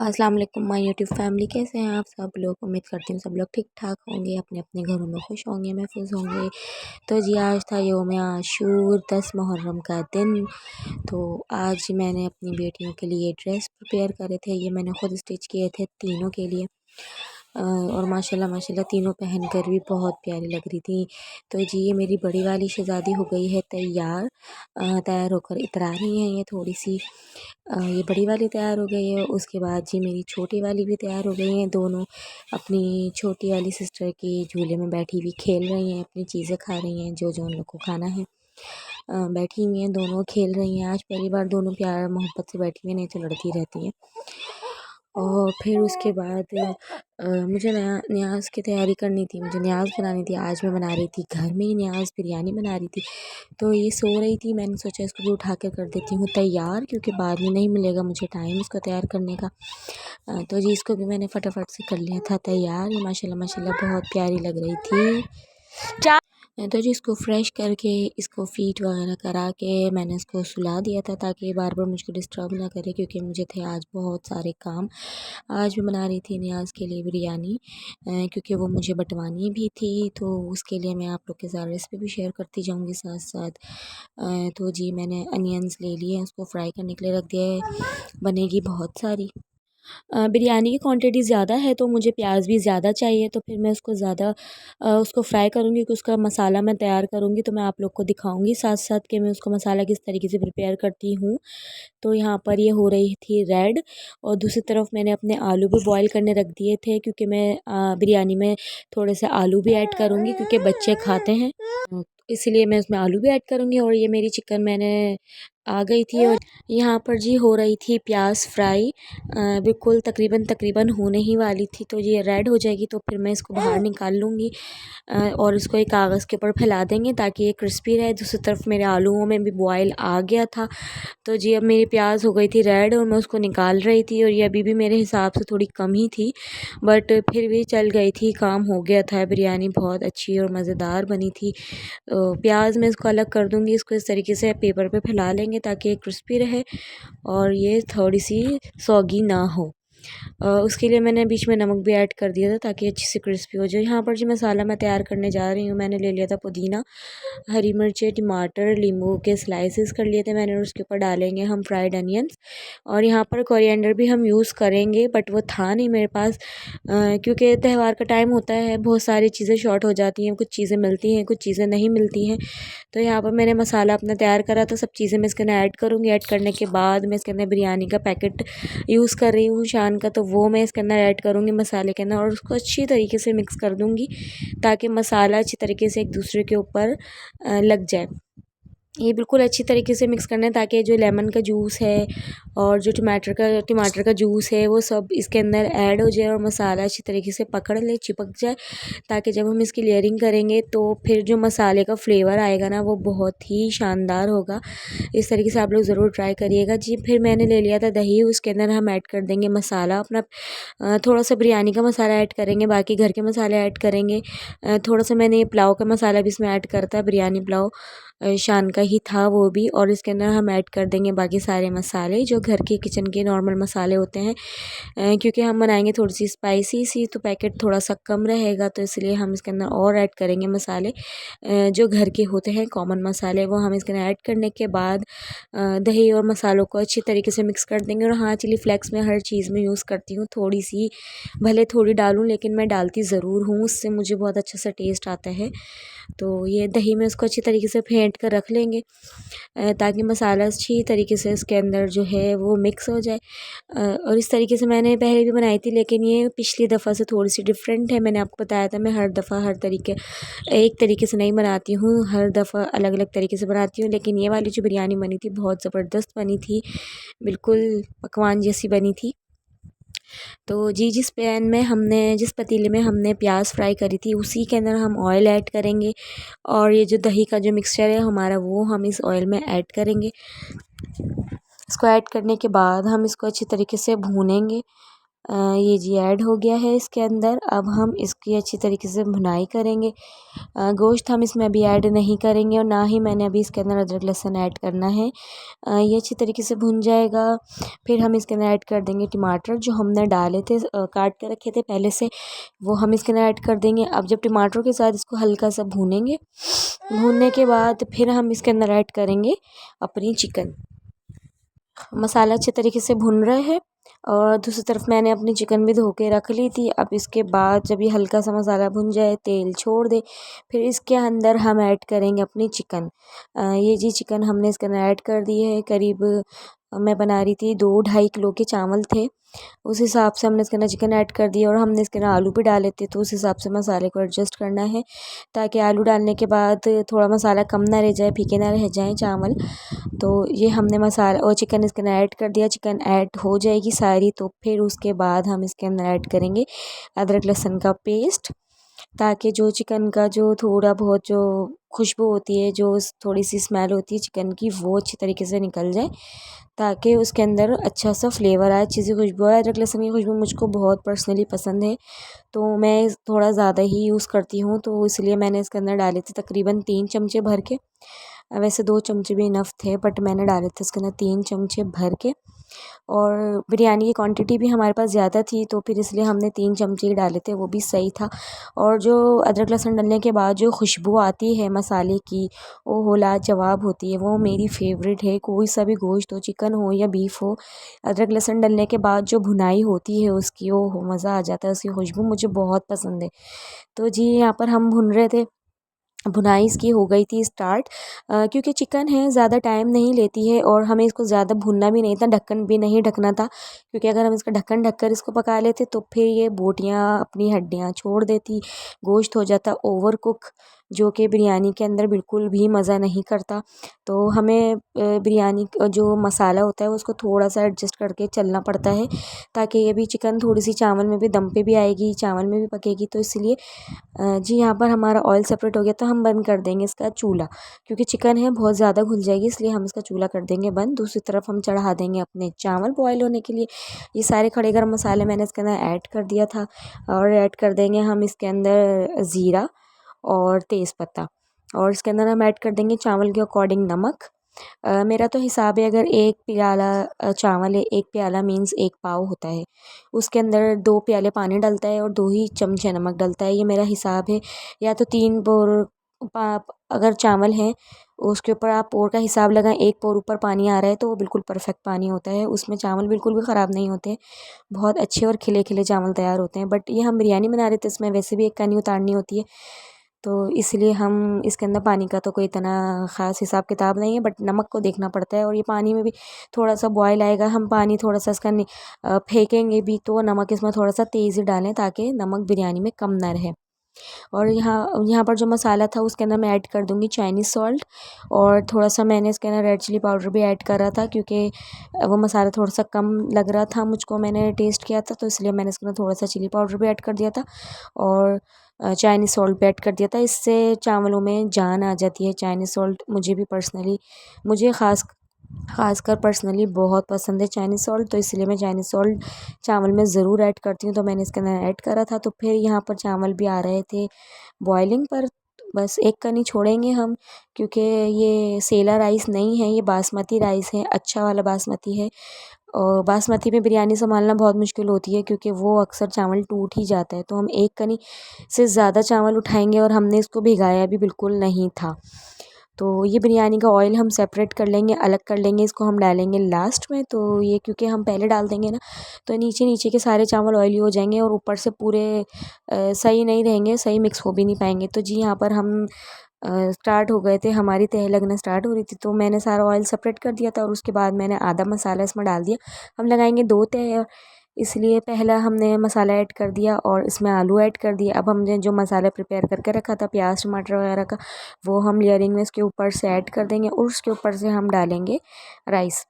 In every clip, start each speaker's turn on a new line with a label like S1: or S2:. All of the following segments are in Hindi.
S1: अस्सलाम वालेकुम माय यूट्यूब फैमिली। कैसे हैं आप सब लोग? उम्मीद करती हूँ सब लोग ठीक ठाक होंगे, अपने अपने घरों में खुश होंगे, महफूज होंगे। तो जी आज था यौम आशूर 10 मुहर्रम का दिन। तो आज मैंने अपनी बेटियों के लिए ड्रेस प्रिपेयर करे थे, ये मैंने ख़ुद स्टिच किए थे तीनों के लिए। और माशाल्लाह माशाल्लाह तीनों पहन कर भी बहुत प्यारी लग रही थी। तो जी ये मेरी बड़ी वाली शहज़ादी हो गई है तैयार, तैयार होकर इतरा रही हैं ये थोड़ी सी। ये बड़ी वाली तैयार हो गई है, उसके बाद जी मेरी छोटी वाली भी तैयार हो गई हैं। दोनों अपनी छोटी वाली सिस्टर के झूले में बैठी हुई खेल रही हैं, अपनी चीज़ें खा रही हैं जो जो उन लोग को खाना है। बैठी हुई हैं दोनों, खेल रही हैं। आज पहली बार दोनों प्यार मोहब्बत से बैठी हुई, नहीं तो लड़ती रहती हैं। और फिर उसके बाद मुझे न्याज़ की तैयारी करनी थी, मुझे न्याज़ बनानी थी। आज मैं बना रही थी घर में ही न्याज़, बिरयानी बना रही थी। तो ये सो रही थी, मैंने सोचा इसको भी उठा कर देती हूँ तैयार, क्योंकि बाद में नहीं मिलेगा मुझे टाइम इसको तैयार करने का। तो जी इसको भी मैंने फटाफट से कर लिया था तैयार। ये माशाल्लाह माशाल्लाह बहुत प्यारी लग रही थी। तो जी इसको फ्रेश करके, इसको फ़ीट वगैरह करा के मैंने इसको सुला दिया था, ताकि ये बार बार मुझको डिस्टर्ब ना करे, क्योंकि मुझे थे आज बहुत सारे काम। आज मैं बना रही थी नियाज़ के लिए बिरयानी, क्योंकि वो मुझे बंटवानी भी थी। तो उसके लिए मैं आप लोग के साथ रेसिपी भी शेयर करती जाऊंगी साथ साथ। तो जी मैंने अनियंस ले लिए, उसको फ्राई करने के लिए रख दिया है, बनेगी बहुत सारी। बिरयानी की क्वांटिटी ज़्यादा है तो मुझे प्याज भी ज़्यादा चाहिए, तो फिर मैं उसको ज़्यादा उसको फ्राई करूँगी कि उसका मसाला मैं तैयार करूँगी। तो मैं आप लोग को दिखाऊँगी साथ साथ कि मैं उसका मसाला किस तरीके से प्रिपेयर करती हूँ। तो यहाँ पर ये हो रही थी रेड, और दूसरी तरफ मैंने अपने आलू भी बॉईल करने रख दिए थे, क्योंकि मैं बिरयानी में थोड़े से आलू भी ऐड करूँगी, क्योंकि बच्चे खाते हैं। इसलिए मैं उसमें आलू भी ऐड करूँगी। और ये मेरी चिकन मैंने आ गई थी, और यहाँ पर जी हो रही थी प्याज फ्राई, बिल्कुल तकरीबन तकरीबन होने ही वाली थी। तो ये रेड हो जाएगी तो फिर मैं इसको बाहर निकाल लूँगी, और इसको एक कागज़ के ऊपर फैला देंगे ताकि ये क्रिस्पी रहे। दूसरी तरफ मेरे आलूओं में भी बॉयल आ गया था। तो जी अब मेरी प्याज हो गई थी रेड, और मैं उसको निकाल रही थी। और ये अभी भी मेरे हिसाब से थोड़ी कम ही थी, बट फिर भी चल गई थी, काम हो गया था। बिरयानी बहुत अच्छी और मज़ेदार बनी थी। प्याज मैं इसको अलग कर दूँगी, इसको इस तरीके से पेपर पे फैला लेंगे ताकि ये क्रिस्पी रहे और ये थोड़ी सी सॉगी ना हो। उसके लिए मैंने बीच में नमक भी ऐड कर दिया था ताकि अच्छी सी क्रिस्पी हो जाए। यहाँ पर जो मसाला मैं तैयार करने जा रही हूँ, मैंने ले लिया था पुदीना, हरी मिर्चें, टमाटर, नींबू के स्लाइसेस कर लिए थे मैंने, और उसके ऊपर डालेंगे हम फ्राइड अनियंस। और यहाँ पर कोरिएंडर भी हम यूज़ करेंगे, बट वो था नहीं मेरे पास, क्योंकि त्यौहार का टाइम होता है, बहुत सारी चीज़ें शॉर्ट हो जाती हैं, कुछ चीज़ें मिलती हैं, कुछ चीज़ें नहीं मिलती हैं। तो यहाँ पर मैंने मसाला अपना तैयार करा, तो सब चीज़ें मैं इसके अंदर ऐड करूँगी। ऐड करने के बाद मैं इसके अंदर बिरयानी का पैकेट यूज़ कर रही हूँ शान का, तो वो मैं इसके अंदर ऐड करूँगी मसाले के अंदर, और उसको अच्छी तरीके से मिक्स कर दूँगी ताकि मसाला अच्छी तरीके से एक दूसरे के ऊपर लग जाए। ये बिल्कुल अच्छी तरीके से मिक्स करना है ताकि जो लेमन का जूस है और जो टमाटर का जूस है वो सब इसके अंदर ऐड हो जाए, और मसाला अच्छी तरीके से पकड़ ले, चिपक जाए, ताकि जब हम इसकी लेयरिंग करेंगे तो फिर जो मसाले का फ्लेवर आएगा ना वो बहुत ही शानदार होगा। इस तरीके से आप लोग ज़रूर ट्राई करिएगा जी। फिर मैंने ले लिया था दही, उसके अंदर हम ऐड कर देंगे मसाला अपना, थोड़ा सा बिरयानी का मसाला ऐड करेंगे, बाकी घर के मसाले ऐड करेंगे। थोड़ा सा मैंने पुलाव का मसाला भी इसमें ऐड करता, बिरयानी पुलाव शान का ही था वो भी, और इसके अंदर हम ऐड कर देंगे बाकी सारे मसाले जो घर के किचन के नॉर्मल मसाले होते हैं। क्योंकि हम बनाएंगे थोड़ी सी स्पाइसी सी, तो पैकेट थोड़ा सा कम रहेगा, तो इसलिए हम इसके अंदर और ऐड करेंगे मसाले जो घर के होते हैं कॉमन मसाले, वो हम इसके अंदर ऐड करने के बाद दही और मसालों को अच्छी तरीके से मिक्स कर देंगे। और हाँ, चिली फ्लेक्स मैं हर चीज़ में यूज़ करती हूँ, थोड़ी सी भले थोड़ी डालूँ लेकिन मैं डालती ज़रूर हूँ, उससे मुझे बहुत अच्छा सा टेस्ट आता है। तो ये दही में इसको अच्छी तरीके से फेंट कर रख लेंगे, ताकि मसाला अच्छी तरीके से इसके अंदर जो है वो मिक्स हो जाए। और इस तरीके से मैंने पहले भी बनाई थी, लेकिन ये पिछली दफ़ा से थोड़ी सी डिफरेंट है। मैंने आपको बताया था मैं हर दफ़ा एक तरीके से नहीं बनाती हूँ, हर दफ़ा अलग अलग तरीके से बनाती हूँ। लेकिन ये वाली जो बिरयानी बनी थी बहुत ज़बरदस्त बनी थी, बिल्कुल पकवान जैसी बनी थी। तो जी जिस पतीले में हमने प्याज फ्राई करी थी उसी के अंदर हम ऑयल ऐड करेंगे, और ये जो दही का जो मिक्सचर है हमारा वो हम इस ऑयल में ऐड करेंगे। इसको ऐड करने के बाद हम इसको अच्छी तरीके से भूनेंगे, ये जी ऐड हो गया है इसके अंदर। अब हम इसकी अच्छी तरीके से भुनाई करेंगे। गोश्त हम इसमें अभी ऐड नहीं करेंगे और ना ही मैंने अभी इसके अंदर अदरक लहसुन ऐड करना है। ये अच्छी तरीके से भुन जाएगा। फिर हम इसके अंदर ऐड कर देंगे टमाटर जो हमने डाले थे, काट के रखे थे पहले से, वो हम इसके अंदर ऐड कर देंगे। अब जब टमाटर के साथ इसको हल्का सा भूनेंगे, भूनने के बाद फिर हम इसके अंदर ऐड करेंगे अपनी चिकन। मसाला अच्छे तरीके से भुन रहा है और दूसरी तरफ मैंने अपनी चिकन भी धो के रख ली थी। अब इसके बाद जब ये हल्का सा मसाला भुन जाए, तेल छोड़ दे, फिर इसके अंदर हम ऐड करेंगे अपनी चिकन। ये जी चिकन हमने इसके अंदर ऐड कर दी है। करीब मैं बना रही थी 2-2.5 किलो के चावल थे, उस हिसाब से हमने इसके अंदर चिकन ऐड कर दिया और हमने इसके अंदर आलू भी डाले थे, तो उस हिसाब से मसाले को एडजस्ट करना है ताकि आलू डालने के बाद थोड़ा मसाला कम ना रह जाए, फीके ना रह जाएँ चावल। तो ये हमने मसाला और चिकन इसके अंदर ऐड कर दिया। चिकन ऐड हो जाएगी सारी तो फिर उसके बाद हम इसके अंदर ऐड करेंगे अदरक लहसुन का पेस्ट, ताकि जो चिकन का जो थोड़ा बहुत जो खुशबू होती है, जो थोड़ी सी स्मेल होती है चिकन की, वो अच्छी तरीके से निकल जाए, ताकि उसके अंदर अच्छा सा फ्लेवर आए, अच्छी सी खुशबू आए। अदरक लहसुन की खुशबू मुझको बहुत पर्सनली पसंद है, तो मैं थोड़ा ज़्यादा ही यूज़ करती हूँ, तो इसलिए मैंने इसके अंदर डाले थे तकरीबन 3 चमचे भर के। वैसे 2 चमचे भी इनफ थे, बट मैंने डाले थे इसके अंदर 3 चमचे भर के। और बिरयानी की क्वांटिटी भी हमारे पास ज़्यादा थी, तो फिर इसलिए हमने 3 चमचे ही डाले थे, वो भी सही था। और जो अदरक लहसुन डालने के बाद जो खुशबू आती है मसाले की, वो हो लाजवाब होती है, वो मेरी फेवरेट है। कोई सा भी गोश्त हो, चिकन हो या बीफ हो, अदरक लहसुन डालने के बाद जो भुनाई होती है उसकी, वो हो मज़ा आ जाता है, उसकी खुशबू मुझे बहुत पसंद है। तो जी यहाँ पर हम भुन रहे थे, भुनाई इसकी हो गई थी स्टार्ट। क्योंकि चिकन है, ज़्यादा टाइम नहीं लेती है और हमें इसको ज़्यादा भुनना भी नहीं था, ढक्कन भी नहीं ढकना था, क्योंकि अगर हम इसका ढक्कन ढक कर इसको पका लेते तो फिर ये बोटियाँ अपनी हड्डियाँ छोड़ देती, गोश्त हो जाता ओवर कुक, जो कि बिरयानी के अंदर बिल्कुल भी मज़ा नहीं करता। तो हमें बिरयानी का जो मसाला होता है उसको थोड़ा सा एडजस्ट करके चलना पड़ता है, ताकि ये भी चिकन थोड़ी सी चावल में भी दम पे भी आएगी, चावल में भी पकेगी। तो इसलिए जी यहाँ पर हमारा ऑयल सेपरेट हो गया, तो हम बंद कर देंगे इसका चूल्हा, क्योंकि चिकन है बहुत ज़्यादा घुल जाएगी, इसलिए हम इसका चूल्हा कर देंगे बंद। दूसरी तरफ हम चढ़ा देंगे अपने चावल बॉयल होने के लिए। ये सारे खड़े गरम मसाले मैंने इसके अंदर ऐड कर दिया था, और ऐड कर देंगे हम इसके अंदर ज़ीरा और तेज़पत्ता, और इसके अंदर हम ऐड कर देंगे चावल के अकॉर्डिंग नमक। मेरा तो हिसाब है, अगर 1 प्याला चावल है, 1 प्याला मीन्स 1 पाव होता है, उसके अंदर 2 प्याले पानी डलता है और 2 ही चमचे नमक डलता है, ये मेरा हिसाब है। या तो 3 पोर अगर चावल है उसके ऊपर आप पोर का हिसाब लगाएं, 1 पोर ऊपर पानी आ रहा है तो वो बिल्कुल परफेक्ट पानी होता है, उसमें चावल बिल्कुल भी ख़राब नहीं होते, बहुत अच्छे और खिले खिले चावल तैयार होते हैं। बट ये हम बिरयानी बना रहे थे, इसमें वैसे भी एक कहानी उतारनी होती है, तो इसलिए हम इसके अंदर पानी का तो कोई इतना ख़ास हिसाब किताब नहीं है, बट नमक को देखना पड़ता है। और ये पानी में भी थोड़ा सा बॉयल आएगा, हम पानी थोड़ा सा इसका फेंकेंगे भी, तो नमक इसमें थोड़ा सा तेज़ ही डालें ताकि नमक बिरयानी में कम ना रहे। और यहाँ यहाँ पर जो मसाला था उसके अंदर मैं ऐड कर दूँगी चाइनीज़ सॉल्ट, और थोड़ा सा मैंने इसके अंदर रेड चिली पाउडर भी ऐड करा था, क्योंकि वो मसाला थोड़ा सा कम लग रहा था मुझको, मैंने टेस्ट किया था, तो इसलिए मैंने इसके अंदर थोड़ा सा चिली पाउडर भी ऐड कर दिया था, और चाइनीज़ सॉल्ट भी ऐड कर दिया था। इससे चावलों में जान आ जाती है। चाइनीज़ सॉल्ट मुझे भी पर्सनली, मुझे ख़ासकर पर्सनली बहुत पसंद है चाइनीज़ सॉल्ट, तो इसलिए मैं चाइनीज़ सॉल्ट चावल में ज़रूर ऐड करती हूँ, तो मैंने इसके अंदर ऐड करा था। तो फिर यहाँ पर चावल भी आ रहे थे बॉइलिंग पर, बस एक कनी छोड़ेंगे हम, क्योंकि ये सेला राइस नहीं है, ये बासमती राइस है, अच्छा वाला बासमती है। और बासमती में बिरयानी संभालना बहुत मुश्किल होती है, क्योंकि वो अक्सर चावल टूट ही जाता है, तो हम एक कनी से ज़्यादा चावल उठाएंगे, और हमने इसको भिगाया भी बिल्कुल नहीं था। तो ये बिरयानी का ऑयल हम सेपरेट कर लेंगे, अलग कर लेंगे, इसको हम डालेंगे लास्ट में। तो ये क्योंकि हम पहले डाल देंगे ना, तो नीचे नीचे के सारे चावल ऑयली हो जाएंगे और ऊपर से पूरे सही नहीं रहेंगे, सही मिक्स हो भी नहीं पाएंगे। तो जी यहाँ पर हम स्टार्ट हो गए थे, हमारी तह लगना स्टार्ट हो रही थी, तो मैंने सारा ऑयल सेपरेट कर दिया था, और उसके बाद मैंने आधा मसाला इसमें डाल दिया। हम लगाएंगे 2 तह, इसलिए पहला हमने मसाला ऐड कर दिया और इसमें आलू ऐड कर दिया। अब हमने जो मसाला प्रिपेयर करके रखा था प्याज टमाटर वगैरह का, वो हम लेयरिंग में इसके ऊपर से ऐड कर देंगे, और उसके ऊपर से हम डालेंगे राइस।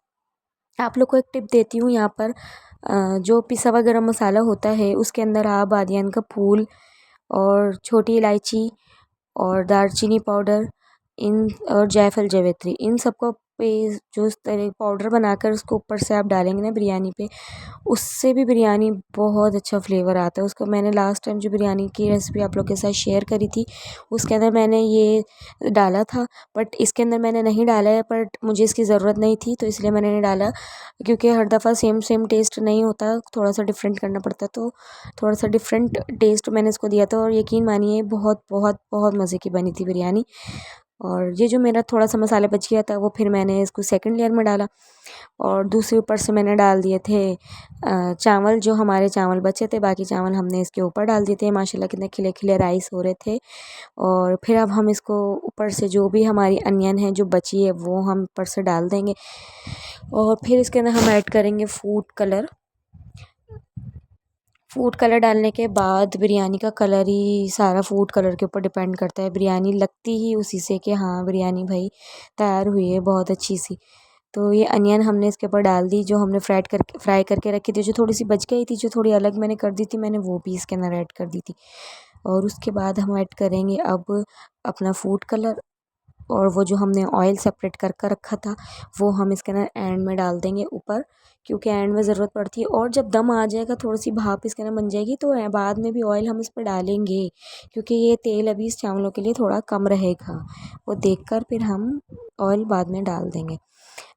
S1: आप लोग को एक टिप देती हूँ यहाँ पर, जो पिसा हुआ गरम मसाला होता है उसके अंदर आप बादियान का फूल और छोटी इलायची और दालचीनी पाउडर, इन और जायफल जावित्री, इन सबको जो इस तरह पाउडर बनाकर उसको ऊपर से आप डालेंगे ना बिरयानी पे, उससे भी बिरयानी बहुत अच्छा फ्लेवर आता है उसका। मैंने लास्ट टाइम जो बिरयानी की रेसिपी आप लोग के साथ शेयर करी थी उसके अंदर मैंने ये डाला था, बट इसके अंदर मैंने नहीं डाला है, बट मुझे इसकी ज़रूरत नहीं थी तो इसलिए मैंने नहीं डाला, क्योंकि हर दफ़ा सेम सेम टेस्ट नहीं होता, थोड़ा सा डिफरेंट करना पड़ता, तो थोड़ा सा डिफरेंट टेस्ट मैंने इसको दिया था। और यकीन मानिए बहुत बहुत बहुत मज़े की बनी थी बिरयानी। और ये जो मेरा थोड़ा सा मसाला बच गया था वो फिर मैंने इसको सेकंड लेयर में डाला, और दूसरे ऊपर से मैंने डाल दिए थे चावल, जो हमारे चावल बचे थे, बाकी चावल हमने इसके ऊपर डाल दिए थे। माशाल्लाह कितने खिले खिले राइस हो रहे थे। और फिर अब हम इसको ऊपर से जो भी हमारी अनियन है जो बची है वो हम ऊपर से डाल देंगे, और फिर इसके अंदर हम ऐड करेंगे फूड कलर। फूड कलर डालने के बाद बिरयानी का कलर ही सारा फूड कलर के ऊपर डिपेंड करता है, बिरयानी लगती ही उसी से कि हाँ बिरयानी भाई तैयार हुई है बहुत अच्छी सी। तो ये अनियन हमने इसके ऊपर डाल दी, जो हमने फ्राई करके रखी थी, जो थोड़ी सी बच गई थी, जो थोड़ी अलग मैंने कर दी थी, मैंने वो भी इसके अंदर ऐड कर दी थी। और उसके बाद हम ऐड करेंगे अब अपना फूड कलर, और वो जो हमने ऑयल सेपरेट कर कर रखा था वो हम इसके अंदर एंड में डाल देंगे ऊपर, क्योंकि एंड में ज़रूरत पड़ती है। और जब दम आ जाएगा, थोड़ी सी भाप इसके अंदर बन जाएगी, तो बाद में भी ऑयल हम इस पर डालेंगे, क्योंकि ये तेल अभी इस चावलों के लिए थोड़ा कम रहेगा, वो देखकर फिर हम ऑयल बाद में डाल देंगे।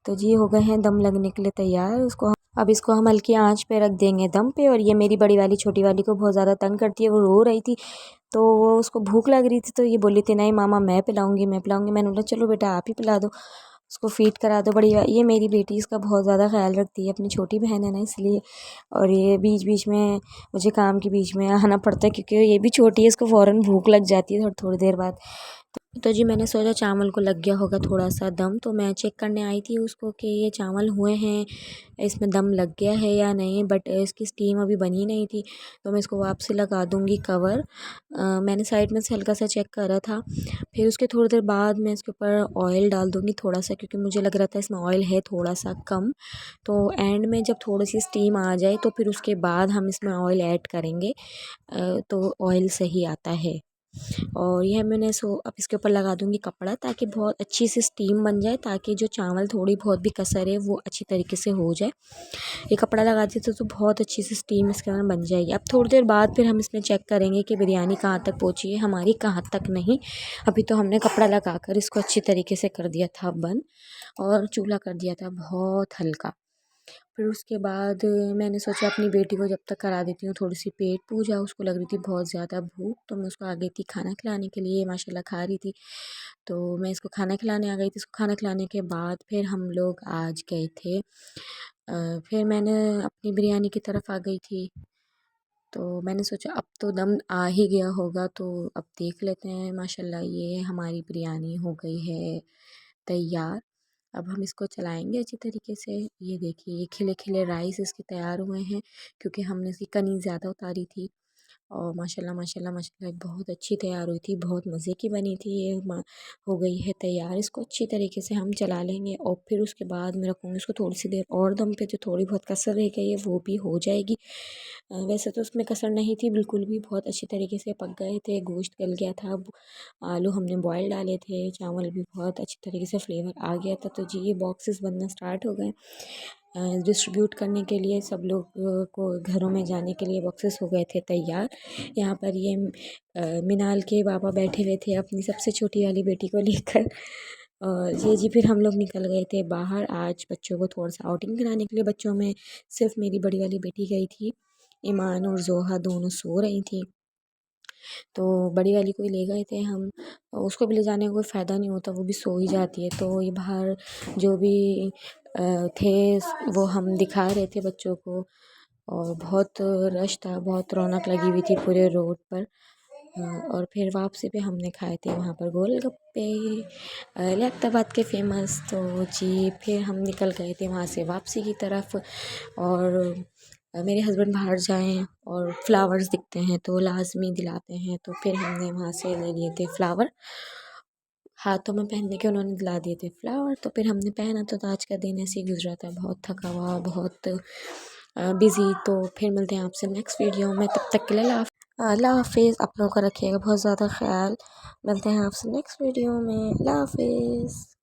S1: तो जी हो गए हैं दम लगने के लिए तैयार। अब इसको हम हल्की आंच पे रख देंगे दम पे। और ये मेरी बड़ी वाली छोटी वाली को बहुत ज़्यादा तंग करती है, वो रो रही थी, तो वो उसको भूख लग रही थी, तो ये बोली थी नहीं मामा मैं पिलाऊंगी मैं पिलाऊंगी। मैंने बोला चलो बेटा आप ही पिला दो, उसको फीड करा दो। ये मेरी बेटी इसका बहुत ज़्यादा ख्याल रखती है, अपनी छोटी बहन है ना इसलिए। और ये बीच बीच में मुझे काम के बीच में आना पड़ता है, क्योंकि ये भी छोटी है, इसको फ़ौरन भूख लग जाती है थोड़ी देर बाद। तो जी मैंने सोचा चावल को लग गया होगा थोड़ा सा दम, तो मैं चेक करने आई थी उसको कि ये चावल हुए हैं, इसमें दम लग गया है या नहीं, बट इसकी स्टीम अभी बनी नहीं थी, तो मैं इसको वापस लगा दूँगी कवर। मैंने साइड में से हल्का सा चेक करा था, फिर उसके थोड़ी देर बाद मैं इसके ऊपर ऑयल डाल दूँगी थोड़ा सा, क्योंकि मुझे लग रहा था इसमें ऑयल है थोड़ा सा कम। तो एंड में जब थोड़ी सी स्टीम आ जाए तो फिर उसके बाद हम इसमें ऑयल ऐड करेंगे, तो ऑयल सही आता है। और यह मैंने अब इसके ऊपर लगा दूँगी कपड़ा, ताकि बहुत अच्छी सी स्टीम बन जाए, ताकि जो चावल थोड़ी बहुत भी कसर है वो अच्छी तरीके से हो जाए। ये कपड़ा लगा देते तो बहुत अच्छी सी स्टीम इसके अंदर बन जाएगी। अब थोड़ी देर बाद फिर हम इसमें चेक करेंगे कि बिरयानी कहाँ तक पहुँची है हमारी, कहाँ तक नहीं। अभी तो हमने कपड़ा लगा कर इसको अच्छी तरीके से कर दिया था बंद, और चूल्हा कर दिया था बहुत हल्का। फिर उसके बाद मैंने सोचा अपनी बेटी को जब तक करा देती हूँ थोड़ी सी पेट पूजा, उसको लग रही थी बहुत ज़्यादा भूख, तो मैं उसको आ गई थी खाना खिलाने के लिए, माशाल्लाह खा रही थी, तो मैं इसको खाना खिलाने आ गई थी। इसको खाना खिलाने के बाद फिर हम लोग आज गए थे, फिर मैंने अपनी बिरयानी की तरफ आ गई थी, तो मैंने सोचा अब तो दम आ ही गया होगा, तो अब देख लेते हैं। माशाल्लाह ये हमारी बिरयानी हो गई है तैयार। अब हम इसको चलाएंगे अच्छी तरीके से। ये देखिए ये खिले खिले राइस इसके तैयार हुए हैं, क्योंकि हमने इसकी कनी ज़्यादा उतारी थी। और माशाल्लाह माशाल्लाह माशाल्लाह बहुत अच्छी तैयार हुई थी, बहुत मज़े की बनी थी। ये हो गई है तैयार, इसको अच्छी तरीके से हम चला लेंगे, और फिर उसके बाद मैं रखूँगी इसको थोड़ी सी देर और दम पे, जो थोड़ी बहुत कसर रह गई है वो भी हो जाएगी। वैसे तो उसमें कसर नहीं थी बिल्कुल भी, बहुत अच्छी तरीके से पक गए थे, गोश्त गल गया था, आलू हमने बॉयल डाले थे, चावल भी बहुत अच्छी तरीके से फ्लेवर आ गया था। तो जी ये बॉक्सेस बनना स्टार्ट हो गए डिस्ट्रीब्यूट करने के लिए, सब लोग को घरों में जाने के लिए बॉक्सेस हो गए थे तैयार। यहाँ पर ये मिनाल के बाबा बैठे हुए थे अपनी सबसे छोटी वाली बेटी को लेकर। और ये जी फिर हम लोग निकल गए थे बाहर, आज बच्चों को थोड़ा सा आउटिंग कराने के लिए। बच्चों में सिर्फ मेरी बड़ी वाली बेटी गई थी, ईमान और जोहा दोनों सो रही थी, तो बड़ी वाली को ही ले गए थे हम। उसको भी ले जाने का कोई फ़ायदा नहीं होता, वो भी सो ही जाती है। तो ये बाहर जो भी थे वो हम दिखा रहे थे बच्चों को, और बहुत रश था, बहुत रौनक लगी हुई थी पूरे रोड पर। और फिर वापसी पे हमने खाए थे वहाँ पर गोलगप्पे लियाकताबाद के फ़ेमस। तो जी फिर हम निकल गए थे वहाँ से वापसी की तरफ, और मेरे हस्बैंड बाहर जाएं और फ्लावर्स दिखते हैं तो लाजमी दिलाते हैं, तो फिर हमने वहाँ से ले लिए थे फ्लावर, हाथों में पहनने के उन्होंने दिला दिए थे फ्लावर। तो फिर हमने पहना, तो आज का दिन ऐसे ही गुजरा था, बहुत थका हुआ, बहुत बिज़ी। तो फिर मिलते हैं आपसे नेक्स्ट वीडियो में, तब तक के लिए अल्लाह हाफिज़। आप लोगों का रखिएगा बहुत ज़्यादा ख्याल, मिलते हैं आपसे नेक्स्ट वीडियो में। अल्लाह हाफिज़।